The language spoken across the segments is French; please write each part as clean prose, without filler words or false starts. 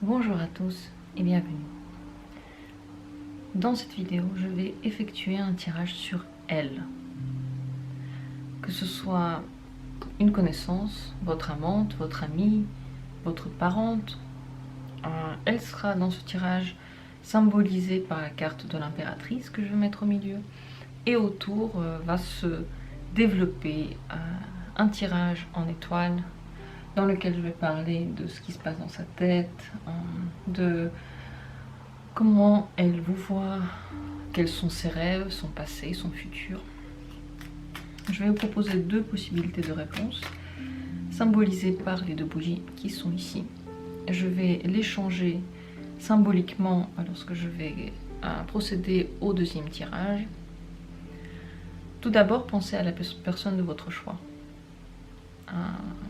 Bonjour à tous et bienvenue. Dans cette vidéo, je vais effectuer un tirage sur elle. Que ce soit une connaissance, votre amante, votre amie, votre parente, elle sera dans ce tirage symbolisée par la carte de l'impératrice que je vais mettre au milieu. Et autour va se développer un tirage en étoiles dans lequel je vais parler de ce qui se passe dans sa tête, de comment elle vous voit, quels sont ses rêves, son passé, son futur. Je vais vous proposer deux possibilités de réponse, symbolisées par les deux bougies qui sont ici. Je vais les changer symboliquement lorsque je vais procéder au deuxième tirage. Tout d'abord, pensez à la personne de votre choix.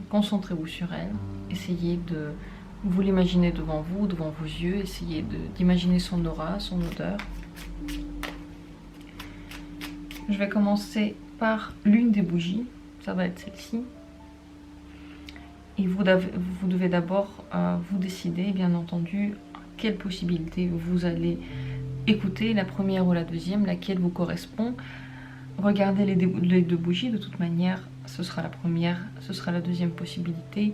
Concentrez-vous sur elle, essayez de vous l'imaginer devant vous, devant vos yeux, essayez d'imaginer son aura, son odeur. Je vais commencer par l'une des bougies, ça va être celle-ci. Et vous devez d'abord vous décider, bien entendu, quelle possibilité vous allez écouter, la première ou la deuxième, laquelle vous correspond. Regardez les deux bougies, de toute manière, ce sera la première, ce sera la deuxième possibilité.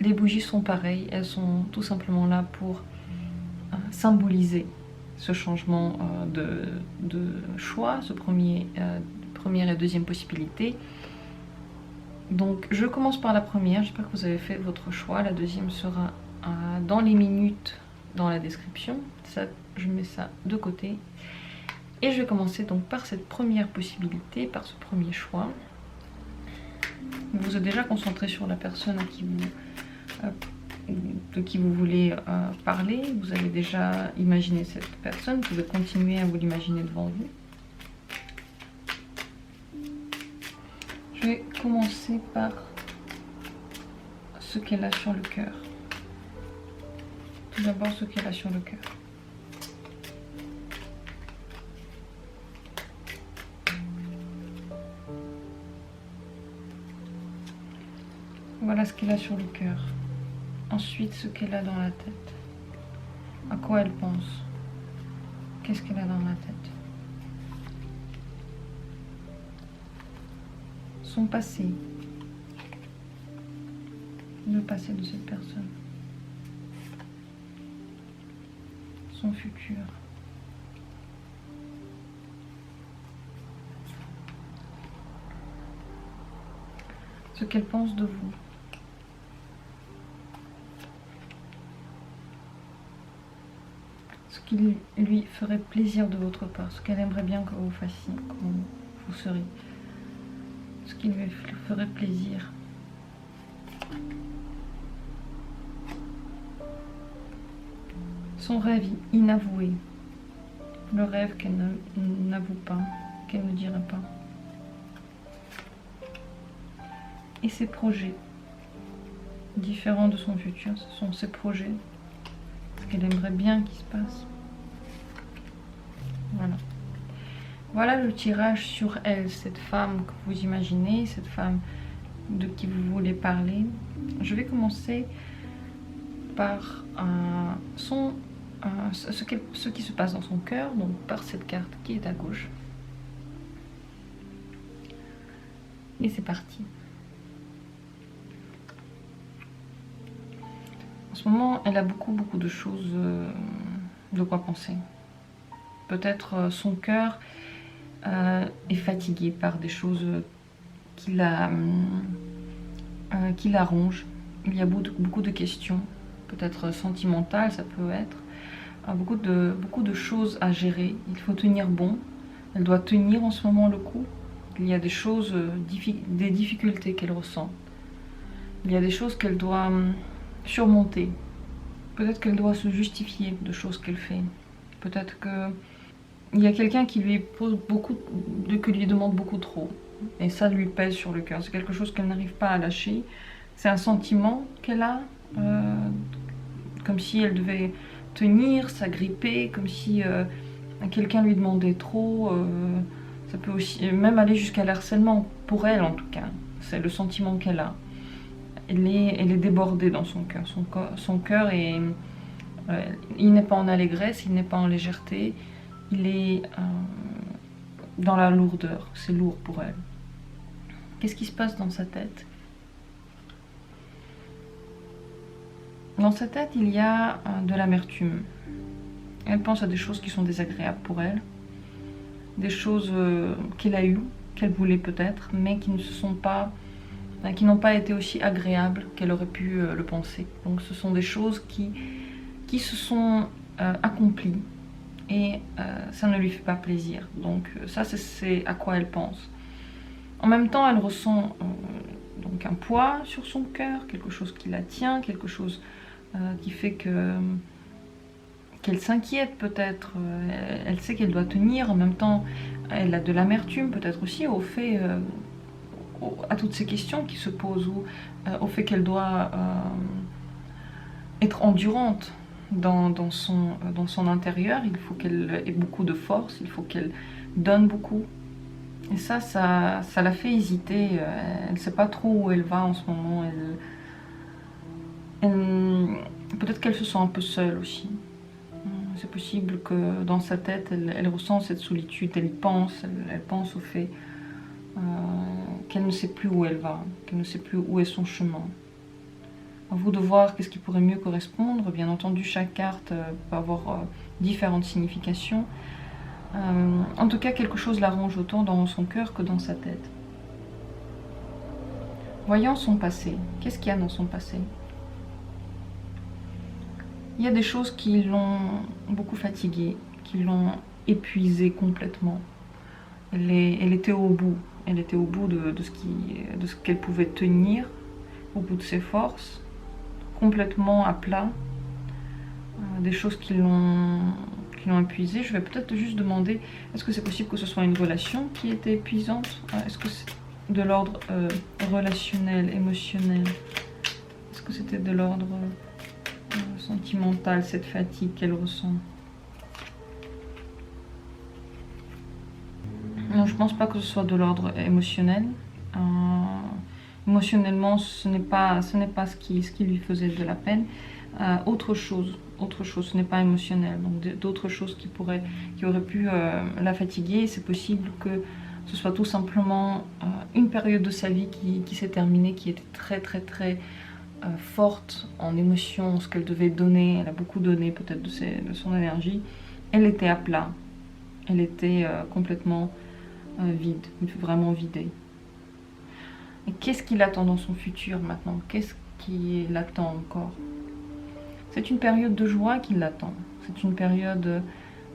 Les bougies sont pareilles, elles sont tout simplement là pour symboliser ce changement de choix, ce première et deuxième possibilité. Donc je commence par la première, j'espère que vous avez fait votre choix. La deuxième sera dans les minutes dans la description. Ça, je mets ça de côté. Et je vais commencer donc par cette première possibilité, par ce premier choix. Vous vous êtes déjà concentré sur la personne de qui vous voulez parler. Vous avez déjà imaginé cette personne. Vous pouvez continuer à vous l'imaginer devant vous. Je vais commencer par ce qu'elle a sur le cœur. Tout d'abord, ce qu'elle a sur le cœur. Voilà ce qu'elle a sur le cœur. Ensuite, ce qu'elle a dans la tête. À quoi elle pense? Qu'est-ce qu'elle a dans la tête? Son passé. Le passé de cette personne. Son futur. Ce qu'elle pense de vous. Ce qui lui ferait plaisir de votre part, ce qu'elle aimerait bien que vous fassiez, comment vous seriez, ce qui lui ferait plaisir. Son rêve inavoué, le rêve qu'elle n'avoue pas, qu'elle ne dirait pas. Et ses projets, différents de son futur, ce sont ses projets. Ce qu'elle aimerait bien qu'il se passe. Voilà. Voilà le tirage sur elle, cette femme que vous imaginez, cette femme de qui vous voulez parler. Je vais commencer par ce qui se passe dans son cœur, donc par cette carte qui est à gauche. Et c'est parti. En ce moment, elle a beaucoup de choses de quoi penser. Peut-être son cœur est fatigué par des choses qui la rongent. Il y a beaucoup de questions, peut-être sentimentales, ça peut être. Beaucoup de choses à gérer. Il faut tenir bon. Elle doit tenir en ce moment le coup. Il y a des choses, des difficultés qu'elle ressent. Il y a des choses qu'elle doit surmonter. Peut-être qu'elle doit se justifier de choses qu'elle fait. Peut-être qu'il y a quelqu'un qui lui pose qui lui demande beaucoup trop. Et ça lui pèse sur le cœur. C'est quelque chose qu'elle n'arrive pas à lâcher. C'est un sentiment qu'elle a, comme si elle devait tenir, s'agripper, comme si quelqu'un lui demandait trop. Ça peut aussi même aller jusqu'à l'harcèlement, pour elle en tout cas. C'est le sentiment qu'elle a. Elle est débordée dans son cœur. Son cœur est Il n'est pas en allégresse, il n'est pas en légèreté, il est dans la lourdeur, c'est lourd pour elle. Qu'est-ce qui se passe dans sa tête? Dans sa tête, il y a de l'amertume. Elle pense à des choses qui sont désagréables pour elle, des choses qu'elle a eues, qu'elle voulait peut-être, mais qui ne se sont pas, qui n'ont pas été aussi agréables qu'elle aurait pu le penser. Donc ce sont des choses qui se sont accomplies et ça ne lui fait pas plaisir. Donc ça, c'est à quoi elle pense. En même temps, elle ressent donc un poids sur son cœur, quelque chose qui la tient, quelque chose qui fait qu'elle s'inquiète peut-être. Elle sait qu'elle doit tenir. En même temps, elle a de l'amertume peut-être aussi au fait, à toutes ces questions qui se posent, ou au fait qu'elle doit être endurante dans son intérieur. Il faut qu'elle ait beaucoup de force, il faut qu'elle donne beaucoup. Et ça la fait hésiter. Elle ne sait pas trop où elle va en ce moment. Peut-être qu'elle se sent un peu seule aussi. C'est possible que dans sa tête, elle ressent cette solitude. Elle pense au fait qu'elle ne sait plus où elle va, qu'elle ne sait plus où est son chemin. À vous de voir qu'est-ce qui pourrait mieux correspondre. Bien entendu, chaque carte peut avoir différentes significations. En tout cas, quelque chose l'arrange autant dans son cœur que dans sa tête. Voyons son passé. Qu'est-ce qu'il y a dans son passé? Il y a des choses qui l'ont beaucoup fatiguée, qui l'ont épuisée complètement. Elle était au bout. Elle était au bout de ce qu'elle pouvait tenir, au bout de ses forces, complètement à plat. Des choses qui l'ont épuisée. Je vais peut-être juste demander, est-ce que c'est possible que ce soit une relation qui était épuisante? Est-ce que c'est de l'ordre relationnel, émotionnel? Est-ce que c'était de l'ordre sentimental, cette fatigue qu'elle ressent? Non, je pense pas que ce soit de l'ordre émotionnel. Émotionnellement, ce n'est pas ce qui lui faisait de la peine. Autre chose, ce n'est pas émotionnel. Donc d'autres choses qui auraient pu la fatiguer. C'est possible que ce soit tout simplement une période de sa vie qui s'est terminée, qui était très très très forte en émotion, ce qu'elle devait donner. Elle a beaucoup donné peut-être de son énergie. Elle était à plat. Elle était complètement vide, vraiment vidée. Et qu'est-ce qui l'attend dans son futur maintenant? Qu'est-ce qui l'attend encore? C'est une période de joie qui l'attend. C'est une période...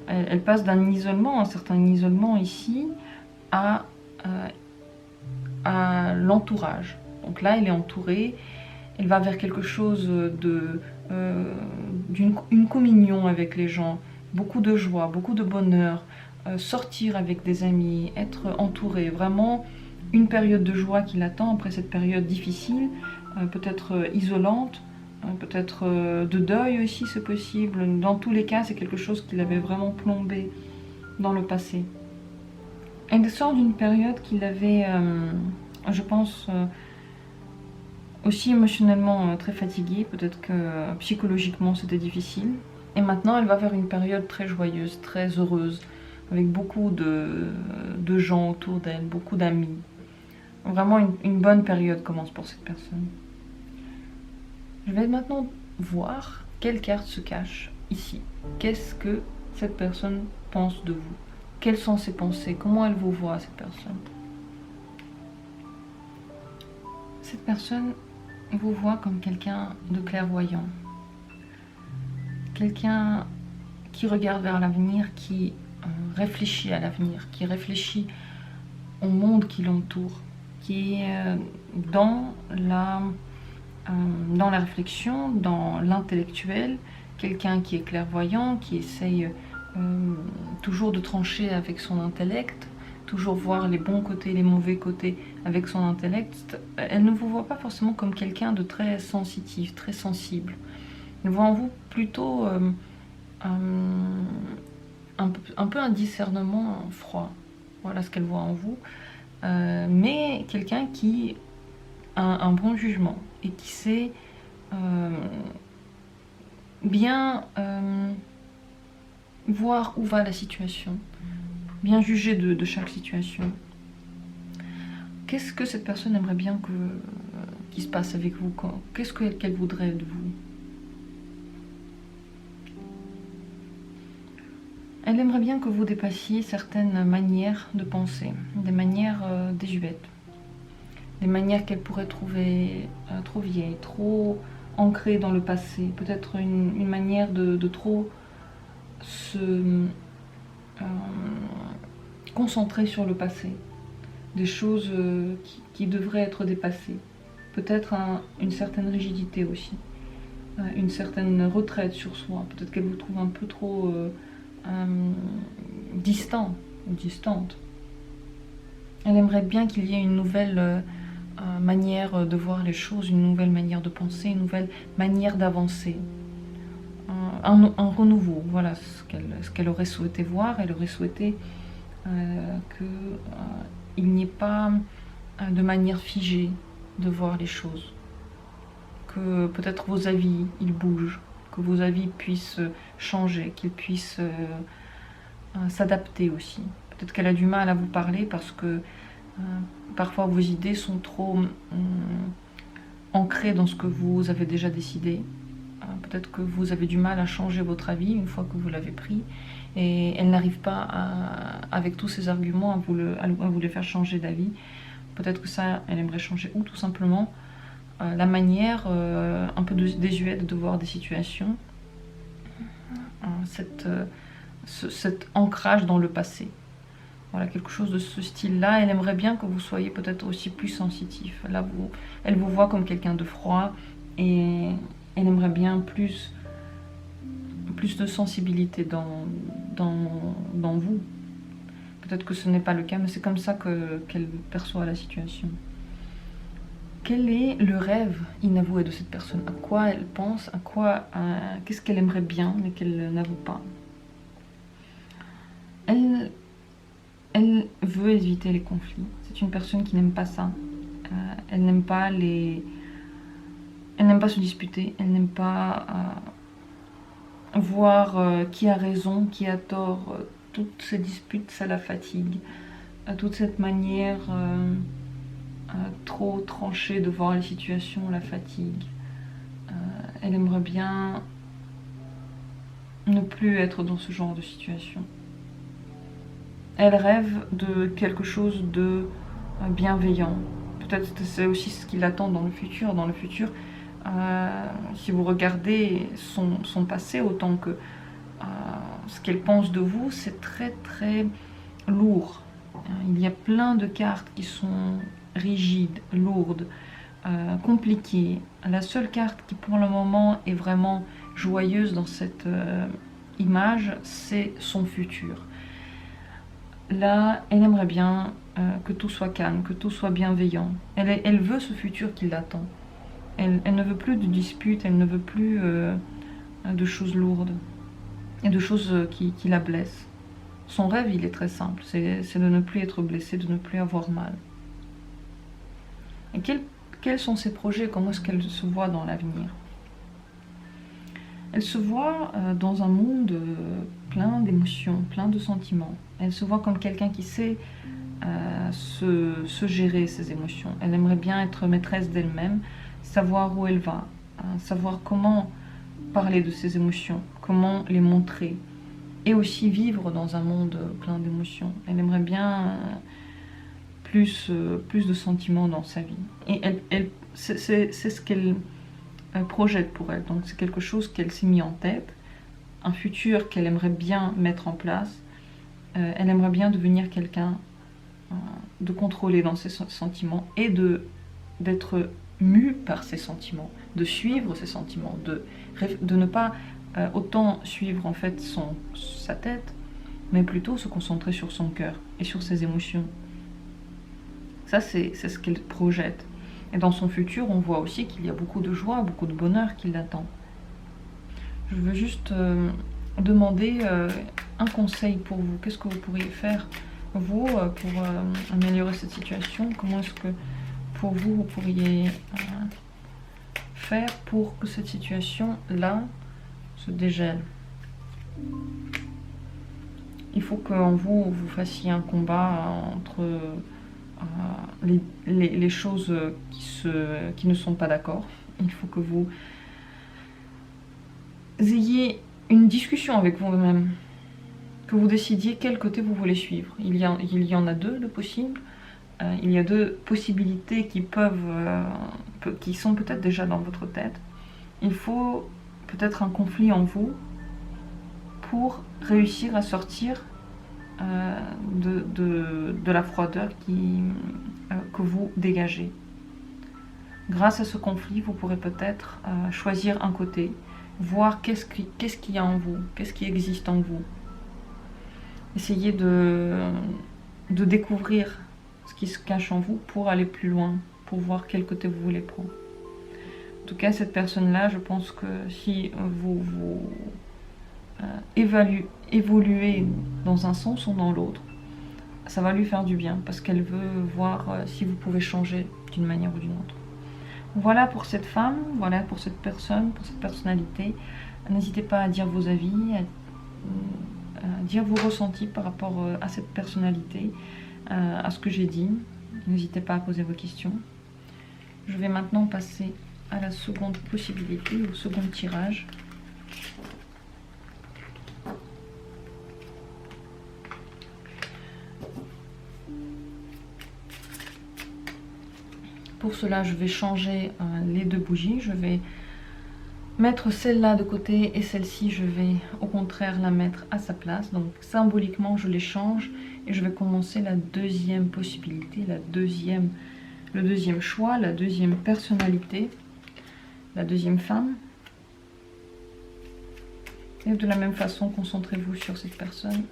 Elle passe d'un isolement, un certain isolement ici, à l'entourage. Donc là, elle est entourée. Elle va vers quelque chose d'une communion avec les gens. Beaucoup de joie, beaucoup de bonheur. Sortir avec des amis, être entourée. Vraiment une période de joie qui l'attend après cette période difficile, peut-être isolante. Peut-être de deuil aussi, c'est possible. Dans tous les cas, c'est quelque chose qui l'avait vraiment plombé dans le passé. Elle sort d'une période qui l'avait, je pense, aussi émotionnellement très fatiguée. Peut-être que psychologiquement c'était difficile. Et maintenant, elle va vers une période très joyeuse, très heureuse, avec beaucoup de gens autour d'elle, beaucoup d'amis. Vraiment une bonne période commence pour cette personne. Je vais maintenant voir quelle carte se cache ici. Qu'est-ce que cette personne pense de vous? Quelles sont ses pensées? Comment elle vous voit, cette personne? Cette personne vous voit comme quelqu'un de clairvoyant. Quelqu'un qui regarde vers l'avenir, qui réfléchit à l'avenir, qui réfléchit au monde qui l'entoure, qui est dans la réflexion, dans l'intellectuel, quelqu'un qui est clairvoyant, qui essaye toujours de trancher avec son intellect, toujours voir les bons côtés, les mauvais côtés avec son intellect. Elle ne vous voit pas forcément comme quelqu'un de très sensitif, très sensible. Elle voit en vous plutôt un peu un discernement froid. Voilà ce qu'elle voit en vous. Mais quelqu'un qui a un bon jugement et qui sait bien voir où va la situation, bien juger de chaque situation. Qu'est-ce que cette personne aimerait bien qu'il se passe avec vous? Qu'est-ce qu'elle voudrait de vous? Elle aimerait bien que vous dépassiez certaines manières de penser, des manières désuètes, des manières qu'elle pourrait trouver trop vieilles, trop ancrées dans le passé, peut-être une manière de trop se concentrer sur le passé, des choses qui devraient être dépassées, peut-être une certaine rigidité aussi, une certaine retraite sur soi, peut-être qu'elle vous trouve un peu trop distant ou distante. Elle aimerait bien qu'il y ait une nouvelle manière de voir les choses, une nouvelle manière de penser, une nouvelle manière d'avancer. Un renouveau, voilà ce qu'elle aurait souhaité voir. Elle aurait souhaité qu'il n'y ait pas de manière figée de voir les choses. Que peut-être vos avis, ils bougent, que vos avis puissent changer, qu'ils puissent s'adapter aussi. Peut-être qu'elle a du mal à vous parler parce que parfois vos idées sont trop ancrées dans ce que vous avez déjà décidé. Peut-être que vous avez du mal à changer votre avis une fois que vous l'avez pris et elle n'arrive pas avec tous ces arguments à vous les faire changer d'avis. Peut-être que ça, elle aimerait changer, ou tout simplement la manière un peu désuète de voir des situations, cet ancrage dans le passé. Voilà, quelque chose de ce style-là. Elle aimerait bien que vous soyez peut-être aussi plus sensitif. Là, elle vous voit comme quelqu'un de froid et elle aimerait bien plus de sensibilité dans vous. Peut-être que ce n'est pas le cas, mais c'est comme ça qu'elle perçoit la situation. Quel est le rêve inavoué de cette personne? À quoi elle pense? Qu'est-ce qu'elle aimerait bien, mais qu'elle n'avoue pas? Elle veut éviter les conflits. C'est une personne qui n'aime pas ça. Elle n'aime pas se disputer. Elle n'aime pas voir qui a raison, qui a tort. Toutes ces disputes, ça la fatigue. Toute cette manière trop tranchée de voir les situations la fatigue. Elle aimerait bien ne plus être dans ce genre de situation. Elle rêve de quelque chose de bienveillant. Peut-être que c'est aussi ce qui l'attend dans le futur. Dans le futur, si vous regardez son passé autant que ce qu'elle pense de vous, c'est très très lourd. Il y a plein de cartes qui sont rigides, lourdes, compliquées. La seule carte qui pour le moment est vraiment joyeuse dans cette image, c'est son futur. Là, elle aimerait bien que tout soit calme, que tout soit bienveillant. Elle veut ce futur qui l'attend. Elle ne veut plus de disputes, elle ne veut plus de choses lourdes et de choses qui la blessent. Son rêve, il est très simple, c'est de ne plus être blessée, de ne plus avoir mal. Et quels sont ses projets? Comment est-ce qu'elle se voit dans l'avenir? Elle se voit dans un monde plein d'émotions, plein de sentiments. Elle se voit comme quelqu'un qui sait se gérer ses émotions. Elle aimerait bien être maîtresse d'elle-même, savoir où elle va, savoir comment parler de ses émotions, comment les montrer, et aussi vivre dans un monde plein d'émotions. Elle aimerait bien plus de sentiments dans sa vie. Et c'est ce qu'elle projette pour elle. Donc c'est quelque chose qu'elle s'est mis en tête, un futur qu'elle aimerait bien mettre en place. Elle aimerait bien devenir quelqu'un de contrôlé dans ses sentiments et d'être mue par ses sentiments, de suivre ses sentiments, de ne pas autant suivre en fait sa tête, mais plutôt se concentrer sur son cœur et sur ses émotions. Ça, c'est ce qu'elle projette. Et dans son futur, on voit aussi qu'il y a beaucoup de joie, beaucoup de bonheur qui l'attend. Je veux juste demander un conseil pour vous. Qu'est-ce que vous pourriez faire, vous, pour améliorer cette situation? Comment est-ce que, pour vous, vous pourriez faire pour que cette situation-là se dégèle. Il faut qu'en vous, vous fassiez un combat entre les choses qui ne sont pas d'accord. Il faut que vous ayez une discussion avec vous-même, que vous décidiez quel côté vous voulez suivre. Il y en a deux de possibles. Il y a deux possibilités qui sont peut-être déjà dans votre tête. Il faut peut-être un conflit en vous pour réussir à sortir de la froideur que vous dégagez. Grâce à ce conflit, vous pourrez peut-être choisir un côté, voir qu'est-ce qu'il y a en vous, qu'est-ce qui existe en vous. Essayez de découvrir ce qui se cache en vous pour aller plus loin, pour voir quel côté vous voulez prendre. En tout cas, cette personne-là, je pense que si vous évoluer dans un sens ou dans l'autre, ça va lui faire du bien parce qu'elle veut voir si vous pouvez changer d'une manière ou d'une autre. Voilà pour cette femme, voilà pour cette personne, pour cette personnalité. N'hésitez pas à dire vos avis, à dire vos ressentis par rapport à cette personnalité, à ce que j'ai dit. N'hésitez pas à poser vos questions. Je vais maintenant passer à la seconde possibilité, au second tirage. Pour cela, je vais changer les deux bougies. Je vais mettre celle-là de côté et celle-ci, je vais au contraire la mettre à sa place. Donc symboliquement, je les change et je vais commencer la deuxième possibilité, le deuxième choix, la deuxième personnalité, la deuxième femme. Et de la même façon, concentrez-vous sur cette personne.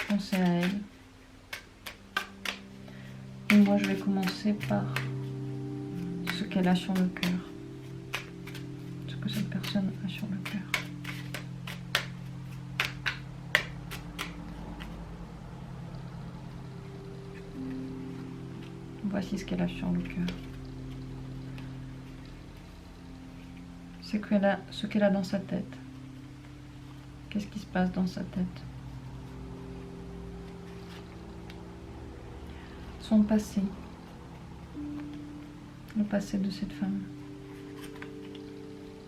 Pensez à elle. Et moi, je vais commencer par ce qu'elle a sur le cœur. Ce que cette personne a sur le cœur. Voici ce qu'elle a sur le cœur. Ce qu'elle a dans sa tête. Qu'est-ce qui se passe dans sa tête? Son passé, le passé de cette femme,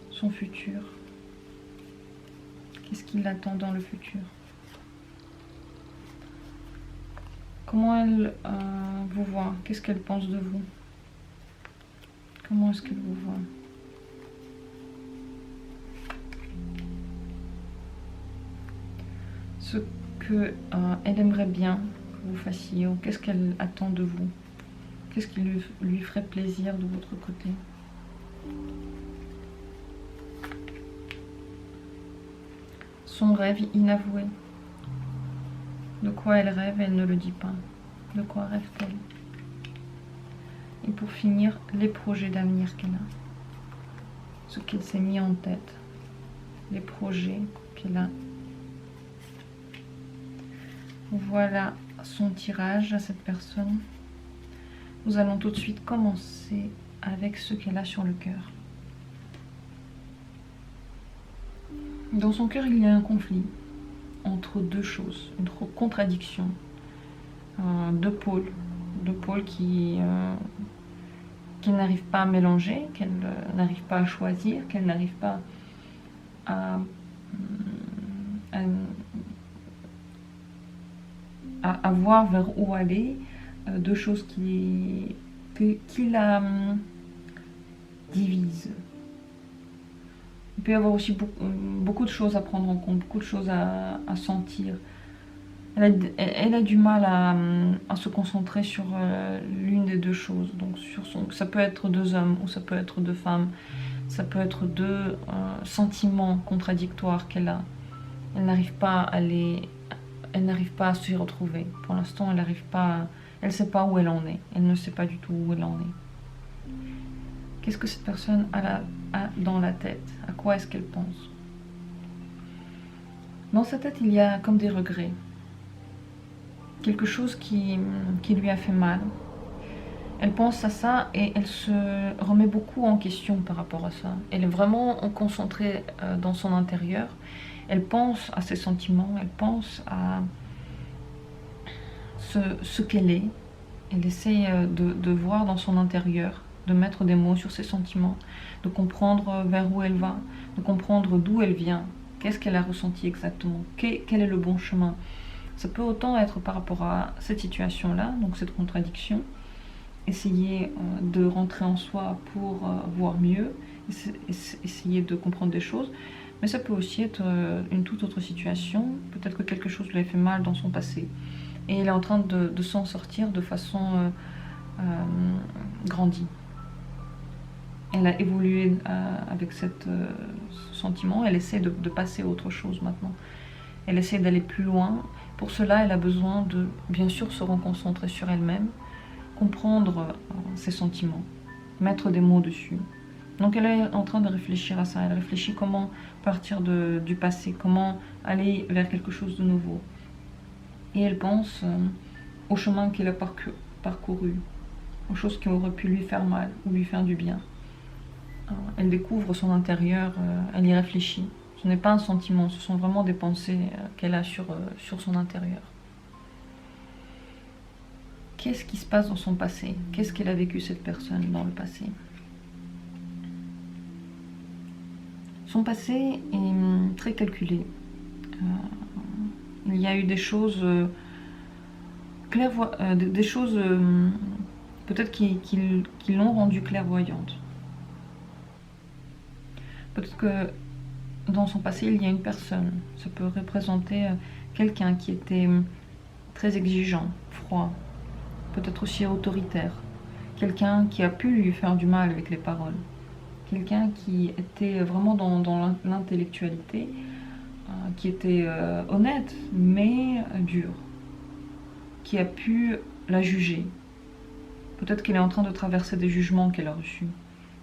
son futur, qu'est-ce qui l'attend dans le futur, comment elle vous voit, qu'est-ce qu'elle pense de vous, comment est-ce qu'elle vous voit. Ce que elle aimerait bien vous fassiez, ou qu'est-ce qu'elle attend de vous, qu'est-ce qui lui ferait plaisir de votre côté. Son rêve inavoué, de quoi elle rêve, elle ne le dit pas, de quoi rêve-t-elle. Et pour finir, les projets d'avenir qu'elle a, ce qu'elle s'est mis en tête, les projets qu'elle a. Voilà son tirage à cette personne. Nous allons tout de suite commencer avec ce qu'elle a sur le cœur. Dans son cœur, il y a un conflit entre deux choses, une contradiction, deux pôles qui n'arrivent pas à mélanger, qu'elle n'arrive pas à choisir, qu'elle n'arrive pas à voir vers où aller, deux choses qui la divisent. Il peut y avoir aussi beaucoup de choses à prendre en compte, beaucoup de choses à sentir. Elle a du mal à se concentrer sur l'une des deux choses. Donc ça peut être deux hommes ou ça peut être deux femmes. Ça peut être deux sentiments contradictoires qu'elle a. Elle n'arrive pas à s'y retrouver. Pour l'instant, elle ne sait pas où elle en est. Elle ne sait pas du tout où elle en est. Qu'est-ce que cette personne a dans la tête? À quoi est-ce qu'elle pense? Dans sa tête, il y a comme des regrets. Quelque chose qui lui a fait mal. Elle pense à ça et elle se remet beaucoup en question par rapport à ça. Elle est vraiment concentrée dans son intérieur. Elle pense à ses sentiments, elle pense à ce qu'elle est. Elle essaie de voir dans son intérieur, de mettre des mots sur ses sentiments, de comprendre vers où elle va, de comprendre d'où elle vient, qu'est-ce qu'elle a ressenti exactement, quel est le bon chemin. Ça peut autant être par rapport à cette situation-là, donc cette contradiction, essayer de rentrer en soi pour voir mieux, essayer de comprendre des choses, mais ça peut aussi être une toute autre situation, peut-être que quelque chose lui a fait mal dans son passé, et elle est en train de s'en sortir de façon grandie. Elle a évolué avec ce sentiment, elle essaie de passer à autre chose maintenant. Elle essaie d'aller plus loin. Pour cela, elle a besoin de, bien sûr, se reconcentrer sur elle-même, comprendre ses sentiments, mettre des mots dessus. Donc elle est en train de réfléchir à ça. Elle réfléchit comment partir du passé, comment aller vers quelque chose de nouveau. Et elle pense au chemin qu'elle a parcouru, aux choses qui auraient pu lui faire mal ou lui faire du bien. Elle découvre son intérieur, elle y réfléchit. Ce n'est pas un sentiment, ce sont vraiment des pensées qu'elle a sur son intérieur. Qu'est-ce qui se passe dans son passé? Qu'est-ce qu'elle a vécu cette personne dans le passé? Son passé est très calculé. Il y a eu des choses des choses peut-être qui l'ont rendue clairvoyante. Peut-être que dans son passé, il y a une personne. Ça peut représenter quelqu'un qui était très exigeant, froid, peut-être aussi autoritaire. Quelqu'un qui a pu lui faire du mal avec les paroles. Quelqu'un qui était vraiment dans l'intellectualité, qui était honnête, mais dur. Qui a pu la juger. Peut-être qu'elle est en train de traverser des jugements qu'elle a reçus.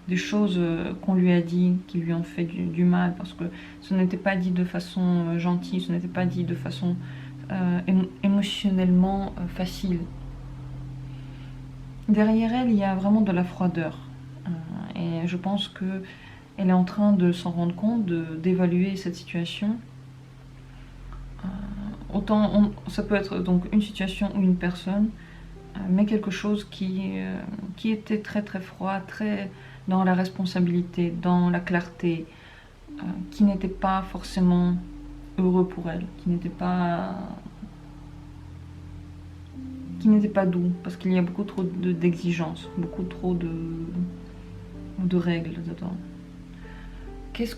Des choses qu'on lui a dit, qui lui ont fait du mal, parce que ce n'était pas dit de façon gentille, ce n'était pas dit de façon émotionnellement facile. Derrière elle, il y a vraiment de la froideur. Et je pense qu'elle est en train de s'en rendre compte, d'évaluer cette situation. Autant ça peut être donc une situation ou une personne, mais quelque chose qui était très très froid, très dans la responsabilité, dans la clarté, qui n'était pas forcément heureux pour elle, qui n'était pas doux, parce qu'il y a beaucoup trop d'exigences, beaucoup trop de règles dedans. Qu'est-ce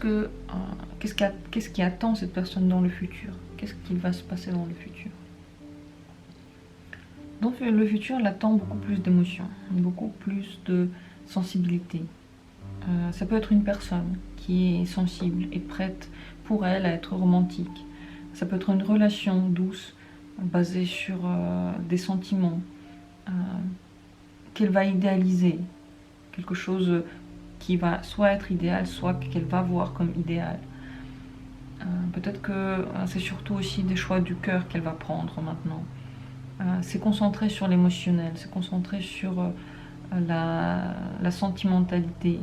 qui attend cette personne dans le futur? Qu'est-ce qui va se passer dans le futur? Dans le futur, elle attend beaucoup plus d'émotions, beaucoup plus de sensibilité. Ça peut être une personne qui est sensible et prête pour elle à être romantique. Ça peut être une relation douce, basée sur des sentiments qu'elle va idéaliser. Quelque chose qui va soit être idéal, soit qu'elle va voir comme idéal. Peut-être que c'est surtout aussi des choix du cœur qu'elle va prendre maintenant. C'est concentré sur l'émotionnel, c'est concentré sur la sentimentalité.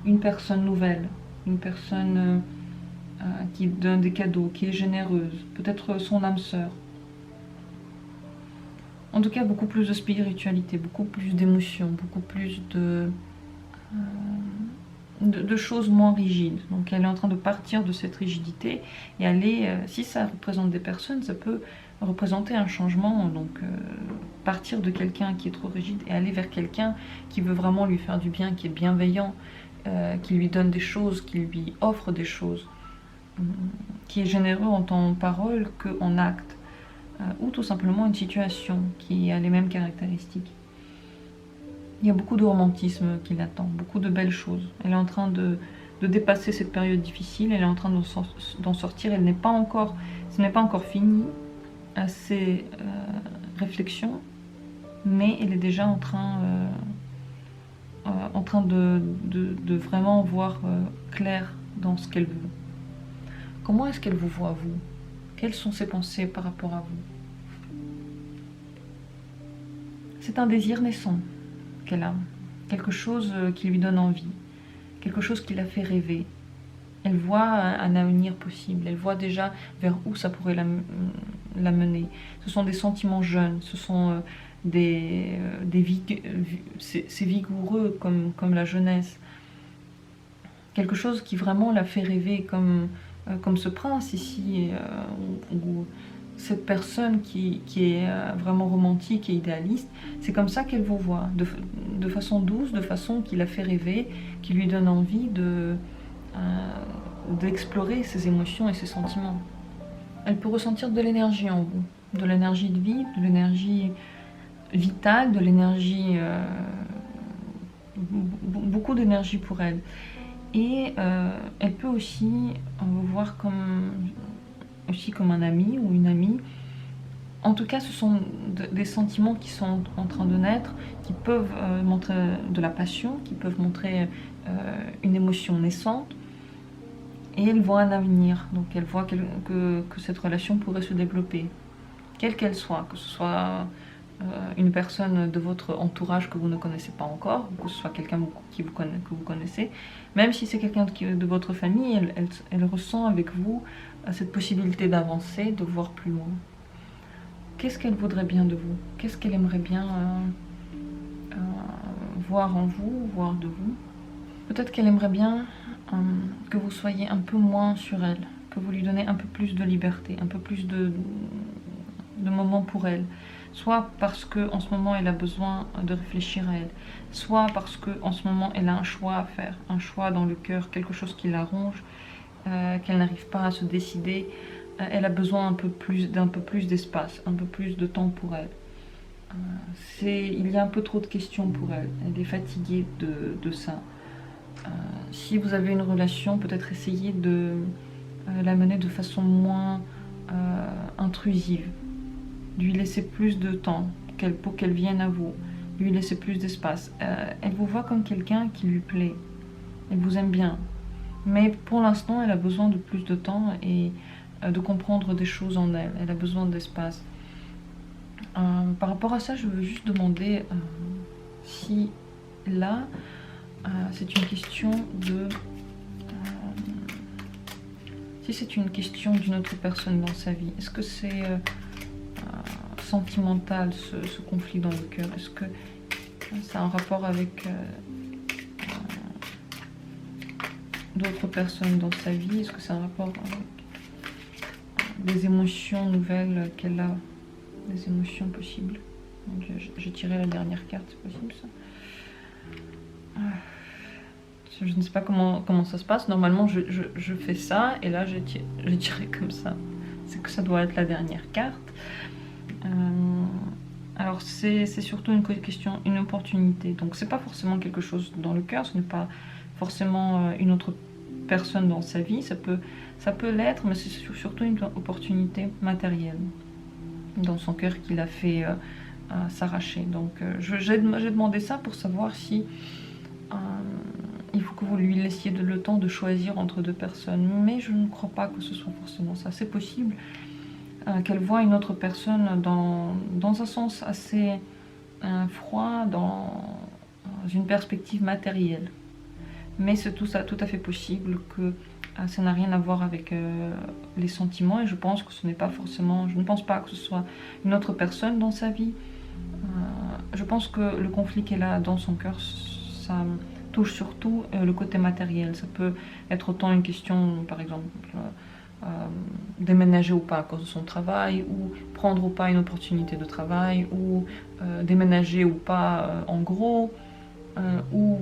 Une personne nouvelle, une personne qui donne des cadeaux, qui est généreuse, peut-être son âme sœur. En tout cas, beaucoup plus de spiritualité, beaucoup plus d'émotions, beaucoup plus de choses moins rigides. Donc elle est en train de partir de cette rigidité et aller, si ça représente des personnes, ça peut représenter un changement, donc partir de quelqu'un qui est trop rigide et aller vers quelqu'un qui veut vraiment lui faire du bien, qui est bienveillant, qui lui donne des choses, qui lui offre des choses, qui est généreux en tant parole qu'en acte, ou tout simplement une situation qui a les mêmes caractéristiques. Il y a beaucoup de romantisme qui l'attend, beaucoup de belles choses. Elle est en train de dépasser cette période difficile, elle est en train d'en sortir, ce n'est pas encore fini à ses réflexions, mais elle est déjà en train de vraiment voir clair dans ce qu'elle veut. Comment est-ce qu'elle vous voit, vous? Quelles sont ses pensées par rapport à vous? C'est un désir naissant. qu'elle a. Quelque chose qui lui donne envie. Quelque chose qui la fait rêver. Elle voit un avenir possible. Elle voit déjà vers où ça pourrait la mener. Ce sont des sentiments jeunes. Ce sont c'est vigoureux comme la jeunesse. Quelque chose qui vraiment la fait rêver comme ce prince ici, ou cette personne qui est vraiment romantique et idéaliste. C'est comme ça qu'elle vous voit, de façon douce, de façon qui la fait rêver, qui lui donne envie d'explorer ses émotions et ses sentiments. Elle peut ressentir de l'énergie en vous, de l'énergie de vie, de l'énergie vitale, de l'énergie, beaucoup d'énergie pour elle. Et elle peut aussi vous voir comme un ami ou une amie. En tout cas, ce sont des sentiments qui sont en train de naître, qui peuvent montrer de la passion, qui peuvent montrer une émotion naissante. Et elle voit un avenir, donc elle voit que cette relation pourrait se développer, quelle qu'elle soit, que ce soit une personne de votre entourage que vous ne connaissez pas encore, ou que ce soit quelqu'un que vous connaissez, même si c'est quelqu'un de votre famille, elle ressent avec vous cette possibilité d'avancer, de voir plus loin. Qu'est-ce qu'elle voudrait bien de vous? Qu'est-ce qu'elle aimerait bien voir en vous, voir de vous? Peut-être qu'elle aimerait bien que vous soyez un peu moins sur elle, que vous lui donnez un peu plus de liberté, un peu plus de moments pour elle. Soit parce qu'en ce moment elle a besoin de réfléchir à elle, soit parce qu'en ce moment elle a un choix à faire, un choix dans le cœur, quelque chose qui la ronge, qu'elle n'arrive pas à se décider. Elle a besoin d'un peu plus d'espace, un peu plus de temps pour elle. Il y a un peu trop de questions pour elle, elle est fatiguée de ça. Si vous avez une relation, peut-être essayez de la mener de façon moins intrusive, lui laisser plus de temps pour qu'elle vienne à vous, lui laisser plus d'espace. Elle vous voit comme quelqu'un qui lui plaît, elle vous aime bien, mais pour l'instant elle a besoin de plus de temps et de comprendre des choses en elle, elle a besoin d'espace. Par rapport à ça, je veux juste demander si là c'est une question si c'est une question d'une autre personne dans sa vie. Est-ce que c'est sentimental ce conflit dans le cœur? Est-ce que ça a un rapport avec d'autres personnes dans sa vie? Est-ce que c'est un rapport avec des émotions nouvelles qu'elle a, des émotions possibles? J'ai tiré la dernière carte, c'est possible ça? Je ne sais pas comment ça se passe. Normalement, je fais ça et là, j'ai tiré comme ça. C'est que ça doit être la dernière carte. Alors, c'est surtout une opportunité. Donc, c'est pas forcément quelque chose dans le cœur. Ce n'est pas forcément une autre personne dans sa vie. Ça peut l'être, mais c'est surtout une opportunité matérielle dans son cœur qui l'a fait s'arracher. Donc, j'ai demandé ça pour savoir si il faut que vous lui laissiez le temps de choisir entre deux personnes. Mais je ne crois pas que ce soit forcément ça. C'est possible qu'elle voit une autre personne dans un sens assez froid, dans une perspective matérielle. Mais c'est tout à fait possible que ça n'a rien à voir avec les sentiments, et je pense que ce n'est pas forcément, je ne pense pas que ce soit une autre personne dans sa vie. Je pense que le conflit qu'elle a dans son cœur, ça touche surtout le côté matériel. Ça peut être autant une question, par exemple, déménager ou pas à cause de son travail, ou prendre ou pas une opportunité de travail, ou déménager ou pas en gros, ou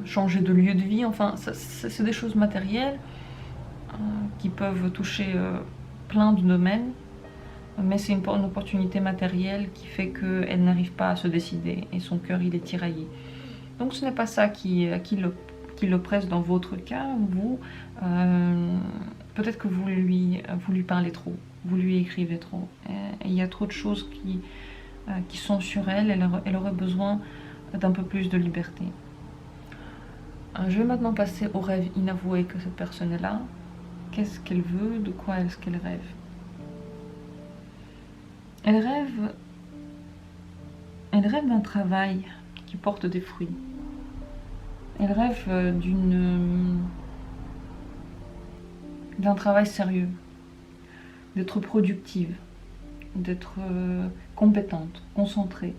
changer de lieu de vie. Enfin, c'est des choses matérielles qui peuvent toucher plein de domaines, mais c'est une opportunité matérielle qui fait qu'elle n'arrive pas à se décider et son cœur il est tiraillé. Donc ce n'est pas ça qui le presse dans votre cas. Vous, peut-être que vous lui parlez trop, vous lui écrivez trop. Il y a trop de choses qui sont sur elle. Elle aurait besoin d'un peu plus de liberté. Je vais maintenant passer au rêve inavoué que cette personne est là. Qu'est-ce qu'elle veut? De quoi est-ce qu'elle rêve? Elle Elle rêve d'un travail qui porte des fruits. Elle rêve d'un travail sérieux, d'être productive, d'être compétente, concentrée.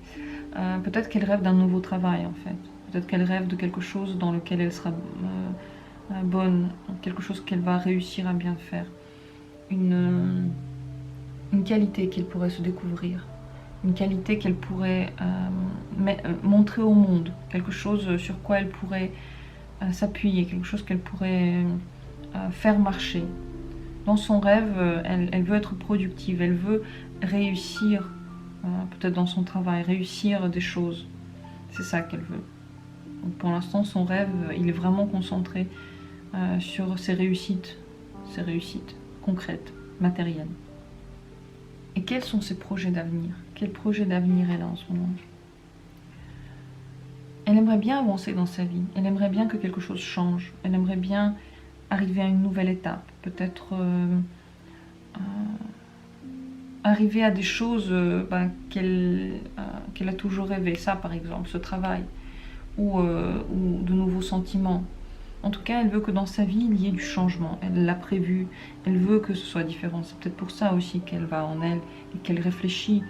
Peut-être qu'elle rêve d'un nouveau travail en fait. Peut-être qu'elle rêve de quelque chose dans lequel elle sera bonne, quelque chose qu'elle va réussir à bien faire. Une qualité qu'elle pourrait se découvrir, une qualité qu'elle pourrait montrer au monde, quelque chose sur quoi elle pourrait s'appuyer, quelque chose qu'elle pourrait faire marcher. Dans son rêve, elle veut être productive, elle veut réussir, peut-être dans son travail, réussir des choses. C'est ça qu'elle veut. Donc pour l'instant, son rêve, il est vraiment concentré sur ses réussites concrètes, matérielles. Et quels sont ses projets d'avenir? Quel projet d'avenir elle a en ce moment? Elle aimerait bien avancer dans sa vie, elle aimerait bien que quelque chose change, elle aimerait bien arriver à une nouvelle étape, peut-être arriver à des choses qu'elle a toujours rêvé, ça par exemple, ce travail, ou de nouveaux sentiments. En tout cas, elle veut que dans sa vie, il y ait du changement. Elle l'a prévu, elle veut que ce soit différent. C'est peut-être pour ça aussi qu'elle va en elle et qu'elle réfléchit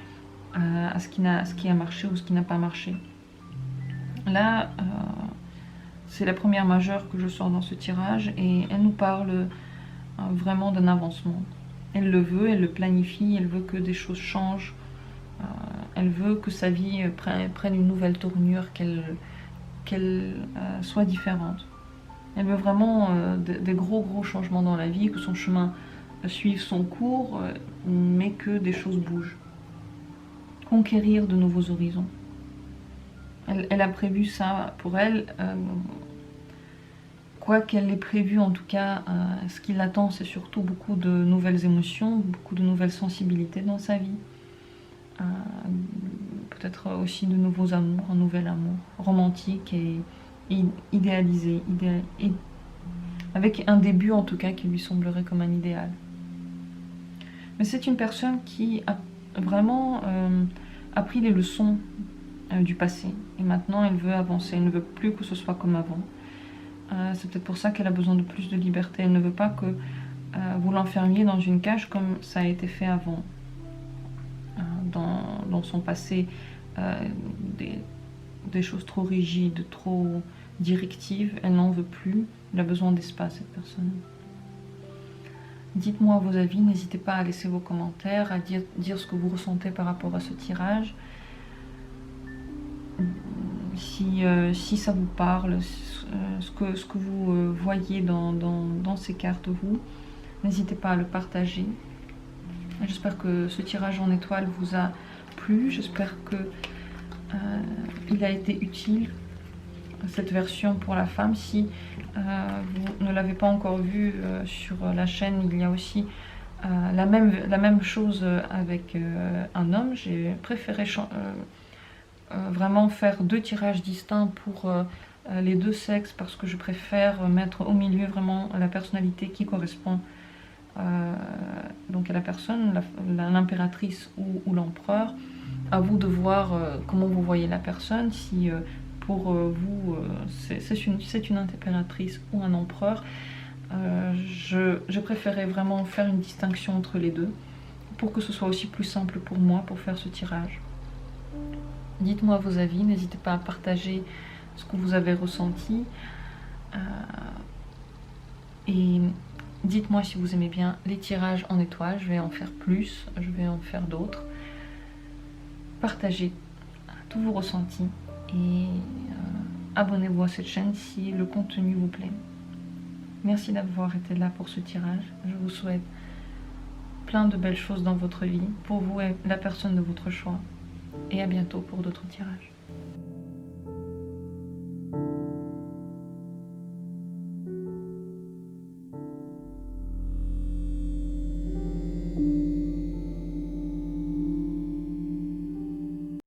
à ce qui a marché ou ce qui n'a pas marché. Là, c'est la première majeure que je sors dans ce tirage et elle nous parle vraiment d'un avancement. Elle le veut, elle le planifie, elle veut que des choses changent. Elle veut que sa vie prenne une nouvelle tournure, qu'elle soit différente. Elle veut vraiment des gros changements dans la vie, que son chemin suive son cours, mais que des choses bougent. Conquérir de nouveaux horizons. Elle a prévu ça pour elle. Quoi qu'elle ait prévu, en tout cas, ce qui l'attend, c'est surtout beaucoup de nouvelles émotions, beaucoup de nouvelles sensibilités dans sa vie. Peut-être aussi de nouveaux amours, un nouvel amour romantique et idéalisé, avec un début en tout cas qui lui semblerait comme un idéal. Mais c'est une personne qui a vraiment appris les leçons du passé et maintenant elle veut avancer, elle ne veut plus que ce soit comme avant. C'est peut-être pour ça qu'elle a besoin de plus de liberté, elle ne veut pas que vous l'enfermiez dans une cage comme ça a été fait avant. Dans son passé, des choses trop rigides, trop directive, elle n'en veut plus, elle a besoin d'espace cette personne. Dites-moi vos avis, n'hésitez pas à laisser vos commentaires, à dire ce que vous ressentez par rapport à ce tirage. Si ça vous parle, ce que vous voyez dans ces cartes vous, n'hésitez pas à le partager. J'espère que ce tirage en étoile vous a plu, j'espère que il a été utile, cette version pour la femme. Si vous ne l'avez pas encore vue sur la chaîne, il y a aussi la même chose avec un homme. J'ai préféré vraiment faire 2 tirages distincts pour les 2 sexes parce que je préfère mettre au milieu vraiment la personnalité qui correspond donc à la personne, l'impératrice ou l'empereur. À vous de voir comment vous voyez la personne, si pour vous c'est une impératrice ou un empereur. Je préférais vraiment faire une distinction entre les deux pour que ce soit aussi plus simple pour moi pour faire ce tirage. Dites-moi vos avis, n'hésitez pas à partager ce que vous avez ressenti et dites-moi si vous aimez bien les tirages en étoiles. Je vais en faire plus, je vais en faire d'autres. Partagez tous vos ressentis et abonnez-vous à cette chaîne si le contenu vous plaît. Merci d'avoir été là pour ce tirage. Je vous souhaite plein de belles choses dans votre vie, pour vous et la personne de votre choix. Et à bientôt pour d'autres tirages.